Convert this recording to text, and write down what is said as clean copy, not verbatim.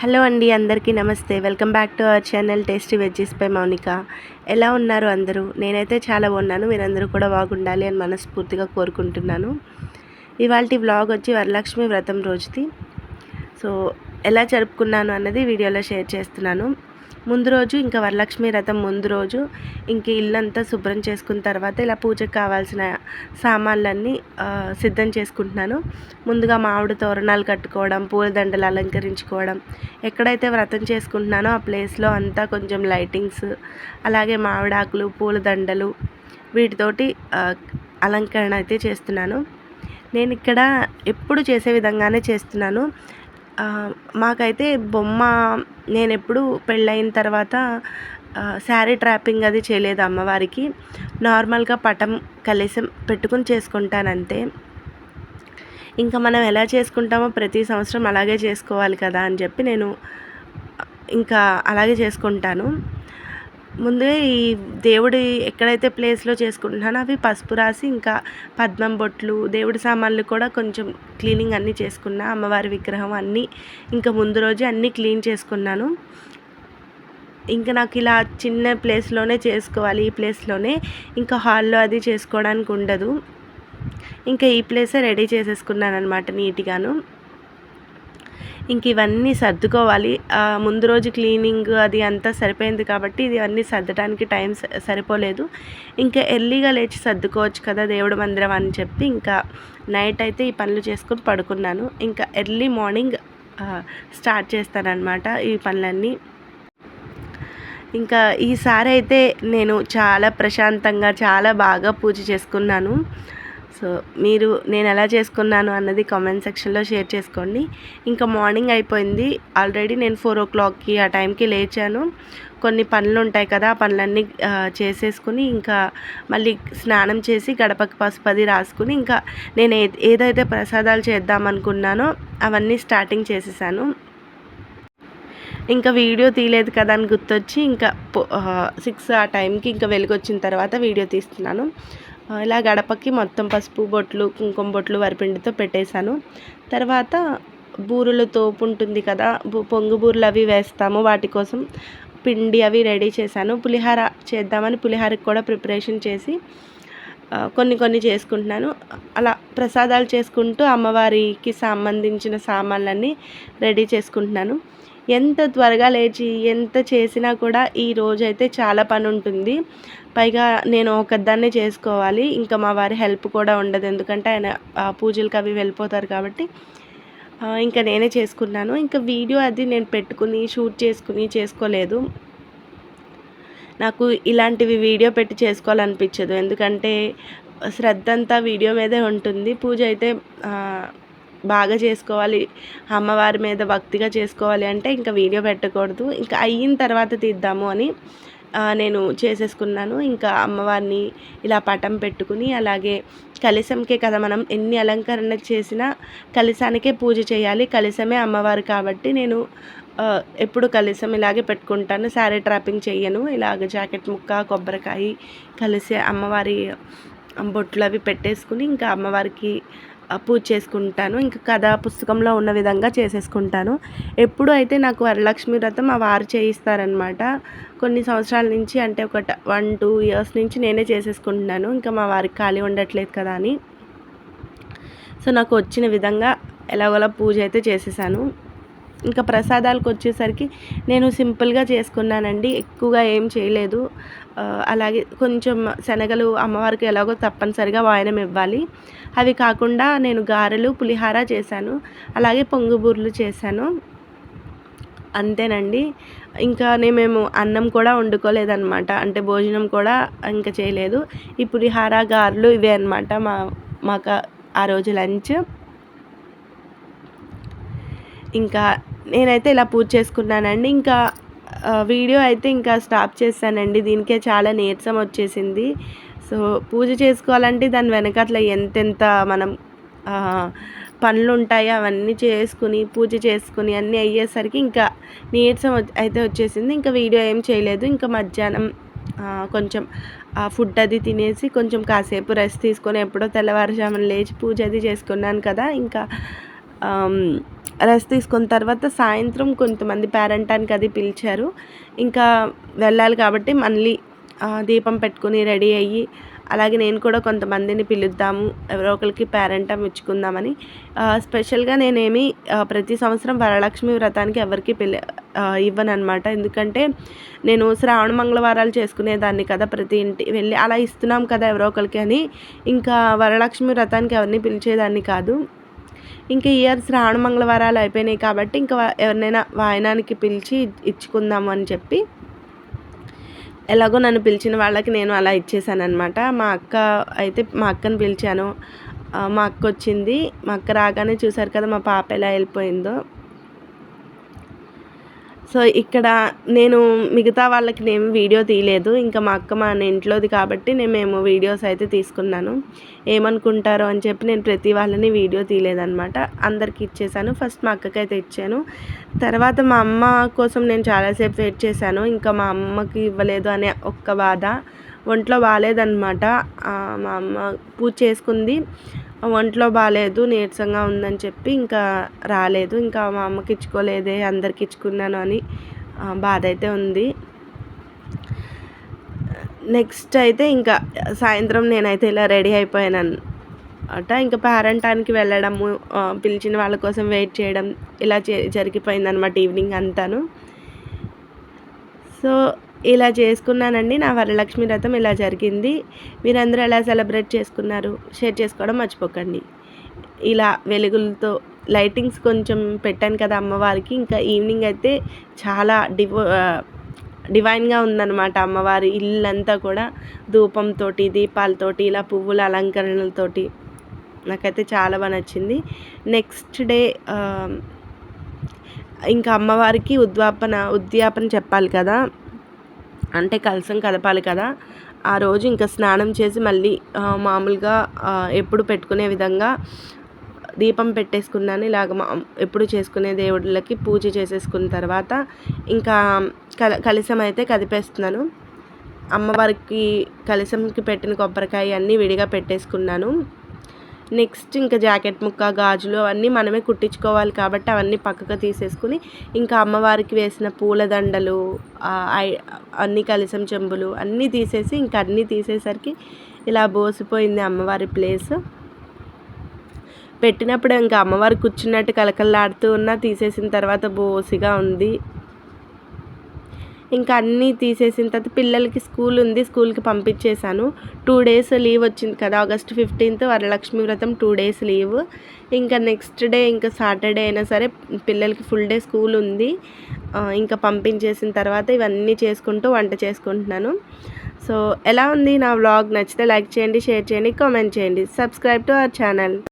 Hello అండి, అందరికీ నమస్తే. Welcome back to our channel tasty veggies by Mounika. ఎలా ఉన్నారు అందరూ? నేనైతే చాలా బాగున్నాను. మీరందరూ కూడా బాగుండాలి అని మనస్ఫూర్తిగా కోరుకుంటున్నాను. ఇవాల్టి వ్లాగ్ వచ్చి వరలక్ష్మి వ్రతం రోజుది. సో ఎలా జరుపుకున్నాను అన్నది వీడియోలో షేర్ చేస్తున్నాను. ముందు రోజు ఇంకా వరలక్ష్మి వ్రతం ముందు రోజు ఇంక ఇల్లంతా శుభ్రం చేసుకున్న తర్వాత ఇలా పూజకు కావాల్సిన సామాన్లన్నీ సిద్ధం చేసుకుంటున్నాను. ముందుగా మామిడి తోరణాలు కట్టుకోవడం, పూలదండలు అలంకరించుకోవడం, ఎక్కడైతే వ్రతం చేసుకుంటున్నానో ఆ ప్లేస్లో అంతా కొంచెం లైటింగ్స్, అలాగే మామిడాకులు, పూలదండలు వీటితోటి అలంకరణ అయితే చేస్తున్నాను. నేను ఇక్కడ ఎప్పుడు చేసే విధంగానే చేస్తున్నాను. మాకైతే బొమ్మ నేనెప్పుడు పెళ్ళయిన తర్వాత శారీ ట్రాపింగ్ అది చేయలేదు అమ్మవారికి. నార్మల్గా పటం కలశం పెట్టుకుని చేసుకుంటానంతే. ఇంకా మనం ఎలా చేసుకుంటామో ప్రతి సంవత్సరం అలాగే చేసుకోవాలి కదా అని చెప్పి నేను ఇంకా అలాగే చేసుకుంటాను. ముందే ఈ దేవుడి ఎక్కడైతే ప్లేస్లో చేసుకుంటున్నానో అవి పసుపు రాసి ఇంకా పద్మం బొట్లు, దేవుడి సామాన్లు కూడా కొంచెం క్లీనింగ్ అన్నీ చేసుకున్నా. అమ్మవారి విగ్రహం అన్నీ ఇంకా ముందు రోజే అన్నీ క్లీన్ చేసుకున్నాను. ఇంకా నాకు ఇలా చిన్న ప్లేస్లోనే చేసుకోవాలి, ఈ ప్లేస్లోనే, ఇంకా హాల్లో అది చేసుకోవడానికి ఉండదు. ఇంకా ఈ ప్లేసే రెడీ చేసేసుకున్నాను అనమాట నీట్గాను. ఇంక ఇవన్నీ సర్దుకోవాలి. ముందు రోజు క్లీనింగ్ అది అంతా సరిపోయింది కాబట్టి ఇవన్నీ సర్దడానికి టైం సరిపోలేదు. ఇంకా ఎర్లీగా లేచి సర్దుకోవచ్చు కదా దేవుడి మందిరం అని చెప్పి ఇంకా నైట్ అయితే ఈ పనులు చేసుకొని పడుకున్నాను. ఇంకా ఎర్లీ మార్నింగ్ స్టార్ట్ చేస్తానన్నమాట ఈ పనులన్నీ. ఇంకా ఈసారి అయితే నేను చాలా ప్రశాంతంగా చాలా బాగా పూజ చేసుకున్నాను. సో మీరు నేను ఎలా చేసుకున్నాను అన్నది కామెంట్ సెక్షన్లో షేర్ చేసుకోండి. ఇంకా మార్నింగ్ అయిపోయింది. ఆల్రెడీ నేను 4 o'clockకి ఆ టైంకి లేచాను. కొన్ని పనులు ఉంటాయి కదా, ఆ పనులన్నీ చేసేసుకుని ఇంకా మళ్ళీ స్నానం చేసి గడపకి పసుపది రాసుకుని ఇంకా నేను ఏదైతే ప్రసాదాలు చేద్దామనుకున్నానో అవన్నీ స్టార్టింగ్ చేసేసాను. ఇంకా వీడియో తీయలేదు కదా అని గుర్తొచ్చి ఇంకా 6 ఆ టైంకి ఇంకా వెలుగొచ్చిన తర్వాత వీడియో తీస్తున్నాను. ఇలా గడపకి మొత్తం పసుపు బొట్లు, కుంకుమ బొట్లు వరిపిండితో పెట్టేశాను. తర్వాత బూరెలు తోపు ఉంటుంది కదా, పొంగు బూరెలు అవి వేస్తాము, వాటి కోసం పిండి అవి రెడీ చేశాను. పులిహార చేద్దామని పులిహారకి కూడా ప్రిపరేషన్ చేసి కొన్ని చేసుకుంటున్నాను. అలా ప్రసాదాలు చేసుకుంటూ అమ్మవారికి సంబంధించిన సామాన్లన్నీ రెడీ చేసుకుంటున్నాను. ఎంత త్వరగా లేచి ఎంత చేసినా కూడా ఈ రోజైతే చాలా పని ఉంటుంది. పైగా నేను ఒకదాన్నే చేసుకోవాలి. ఇంకా మా వారి హెల్ప్ కూడా ఉండదు, ఎందుకంటే ఆయన పూజలకు అవి వెళ్ళిపోతారు కాబట్టి ఇంకా నేనే చేసుకున్నాను. ఇంకా వీడియో అది నేను పెట్టుకుని షూట్ చేసుకోలేదు. నాకు ఇలాంటివి వీడియో పెట్టి చేసుకోవాలనిపించదు, ఎందుకంటే శ్రద్ధ అంతా వీడియో మీదే ఉంటుంది. పూజ అయితే బాగా చేసుకోవాలి, అమ్మవారి మీద భక్తిగా చేసుకోవాలి అంటే ఇంకా వీడియో పెట్టకూడదు. ఇంకా అయిన తర్వాత తీద్దాము అని నేను చేసేసుకున్నాను. ఇంకా అమ్మవారిని ఇలా పటం పెట్టుకుని, అలాగే కలశంకే కదా మనం ఎన్ని అలంకరణ చేసినా కలశానికే పూజ చేయాలి. కలశమే అమ్మవారు కాబట్టి నేను ఎప్పుడు కలశం ఇలాగే పెట్టుకుంటాను. శారీ ట్రాపింగ్ చెయ్యను. ఇలాగ జాకెట్ ముక్క, కొబ్బరికాయ కలిసి అమ్మవారి బొట్లు అవి పెట్టేసుకుని ఇంకా అమ్మవారికి పూజ చేసుకుంటాను. ఇంకా కథా పుస్తకంలో ఉన్న విధంగా చేసేసుకుంటాను. ఎప్పుడు అయితే నాకు వరలక్ష్మి వ్రతం మా వారు చేయిస్తారనమాట. కొన్ని సంవత్సరాల నుంచి, అంటే ఒక 1-2 years నుంచి నేనే చేసేసుకుంటున్నాను. ఇంకా మా వారికి ఖాళీ ఉండట్లేదు కదా అని. సో నాకు వచ్చిన విధంగా ఎలాగోలా పూజ అయితే చేసేసాను. ఇంకా ప్రసాదాలకు వచ్చేసరికి నేను సింపుల్గా చేసుకున్నానండి, ఎక్కువగా ఏం చేయలేదు. అలాగే కొంచెం శనగలు అమ్మవారికి ఎలాగో తప్పనిసరిగా వాయనం ఇవ్వాలి. అవి కాకుండా నేను గారెలు, పులిహార చేశాను, అలాగే పొంగుబూర్లు చేశాను, అంతేనండి. ఇంకా మేము అన్నం కూడా వండుకోలేదన్నమాట, అంటే భోజనం కూడా ఇంకా చేయలేదు. ఈ పులిహార, గారెలు ఇవే అనమాట మాకు ఆ రోజు లంచ్. ఇంకా నేనైతే ఇలా పూజ చేసుకున్నానండి. ఇంకా వీడియో అయితే ఇంకా స్టాప్ చేశానండి, దీనికే చాలా నీరసం వచ్చేసింది. సో పూజ చేసుకోవాలంటే దాని వెనకట్ల ఎంతెంత మనం పనులు ఉంటాయి, అవన్నీ చేసుకుని పూజ చేసుకుని అన్నీ అయ్యేసరికి ఇంకా నీరసం అయితే వచ్చేసింది. ఇంకా వీడియో ఏం చేయలేదు. ఇంకా మధ్యాహ్నం కొంచెం ఫుడ్ అది తినేసి కొంచెం కాసేపు రెస్ట్ తీసుకొని ఎప్పుడో తెల్లవారుజామున లేచి పూజ అది చేసుకున్నాను కదా, ఇంకా రెస్ట్ తీసుకున్న తర్వాత సాయంత్రం కొంతమంది పేరంటానికి అది పిలిచారు. ఇంకా వెళ్ళాలి కాబట్టి మళ్ళీ దీపం పెట్టుకుని రెడీ అయ్యి, అలాగే నేను కూడా కొంతమందిని పిలుద్దాము, ఎవరో ఒకరికి పేరంటం ఇచ్చుకుందామని. స్పెషల్గా నేనేమి ప్రతి సంవత్సరం వరలక్ష్మి వ్రతానికి ఎవరికి ఇవ్వనమాట. ఎందుకంటే నేను శ్రావణ మంగళవారాలు చేసుకునేదాన్ని కదా, ప్రతి ఇంటి వెళ్ళి అలా ఇస్తున్నాం కదా ఎవరో ఒకరికి అని. ఇంకా వరలక్ష్మి వ్రతానికి ఎవరిని పిలిచేదాన్ని కాదు. ఇంకా ఇయర్ శ్రావణ మంగళవారాలు అయిపోయినాయి కాబట్టి ఇంకా ఎవరినైనా వాయనానికి పిలిచి ఇచ్చుకుందాము అని చెప్పి, ఎలాగో నన్ను పిలిచిన వాళ్ళకి నేను అలా ఇచ్చేసానమాట. మా అక్కని పిలిచాను. మా అక్క వచ్చింది. మా అక్క రాగానే చూసారు కదా మా పాప ఎలా వెళ్ళిపోయిందో. సో ఇక్కడ నేను మిగతా వాళ్ళకి నేను వీడియో తీయలేదు. ఇంకా మా అక్క మన ఇంట్లోది కాబట్టి మేము వీడియోస్ అయితే తీసుకున్నాను. ఏమనుకుంటారో అని చెప్పి నేను ప్రతి వాళ్ళని వీడియో తీయలేదన్నమాట. అందరికి ఇచ్చేసాను. ఫస్ట్ మా అక్కకైతే ఇచ్చాను. తర్వాత మా అమ్మ కోసం నేను చాలాసేపు వెయిట్ చేశాను. ఇంకా మా అమ్మకి ఇవ్వలేదు అనే ఒక్క బాధ. ఒంట్లో బాగాలేదన్నమాట. మా అమ్మ పూజ చేసుకుంది, ఒంట్లో బాగాలేదు, నీరసంగా ఉందని చెప్పి ఇంకా రాలేదు. ఇంకా మా అమ్మకి ఇచ్చుకోలేదే, అందరికి ఇచ్చుకున్నాను అని బాధ అయితే ఉంది. నెక్స్ట్ అయితే ఇంకా సాయంత్రం నేనైతే ఇలా రెడీ అయిపోయాను ఇంకా పేరంటానికి వెళ్ళడము, పిలిచిన వాళ్ళ కోసం వెయిట్ చేయడం ఇలా జరిగిపోయిందనమాట ఈవినింగ్ అంతాను. సో ఇలా చేసుకున్నానండి. నా వరలక్ష్మి వ్రతం ఇలా జరిగింది. మీరందరూ ఎలా సెలబ్రేట్ చేసుకున్నారు షేర్ చేసుకోవడం మర్చిపోకండి. ఇలా వెలుగులతో లైటింగ్స్ కొంచెం పెట్టాను కదా అమ్మవారికి. ఇంకా ఈవినింగ్ అయితే చాలా డివైన్గా ఉందన్నమాట అమ్మవారి ఇల్లంతా కూడా. ధూపంతో, దీపాలతోటి, ఇలా పువ్వుల అలంకరణలతోటి నాకైతే చాలా బాగా నచ్చింది. నెక్స్ట్ డే ఇంకా అమ్మవారికి ఉద్యాపన చెప్పాలి కదా, అంటే కలసం కదపాలి కదా. ఆ రోజు ఇంకా స్నానం చేసి మళ్ళీ మామూలుగా ఎప్పుడు పెట్టుకునే విధంగా దీపం పెట్టేసుకున్నాను. ఇలాగ ఎప్పుడు చేసుకునే దేవుళ్ళకి పూజ చేసేసుకున్న తర్వాత ఇంకా కలశం అయితే కదిపేస్తున్నాను. అమ్మవారికి కలశంకి పెట్టిన కొబ్బరికాయ అన్నీ విడిగా పెట్టేసుకున్నాను. నెక్స్ట్ ఇంకా జాకెట్ ముక్క, గాజులు అవన్నీ మనమే కుట్టించుకోవాలి కాబట్టి అవన్నీ పక్కకు తీసేసుకుని ఇంకా అమ్మవారికి వేసిన పూలదండలు, అన్ని కలశం చెంబులు అన్నీ తీసేసి ఇంకా అన్నీ తీసేసరికి ఇలా బోసిపోయింది అమ్మవారి ప్లేస్. పెట్టినప్పుడు ఇంకా అమ్మవారు కూర్చున్నట్టు కలకల్లాడుతూ ఉన్నా, తీసేసిన తర్వాత బోసిగా ఉంది. ఇంకా అన్నీ తీసేసిన తర్వాత పిల్లలకి స్కూల్ ఉంది, స్కూల్కి పంపించేశాను. 2 days లీవ్ వచ్చింది కదా, August 15th వరలక్ష్మి వ్రతం 2 days లీవ్. ఇంకా నెక్స్ట్ డే ఇంకా సాటర్డే అయినా సరే పిల్లలకి ఫుల్ డే స్కూల్ ఉంది. ఇంకా పంపించేసిన తర్వాత ఇవన్నీ చేసుకుంటూ వంట చేసుకుంటున్నాను. సో ఎలా ఉంది నా వ్లాగ్? నచ్చితే లైక్ చేయండి, షేర్ చేయండి, కామెంట్ చేయండి, సబ్స్క్రైబ్ టు అవర్ ఛానల్.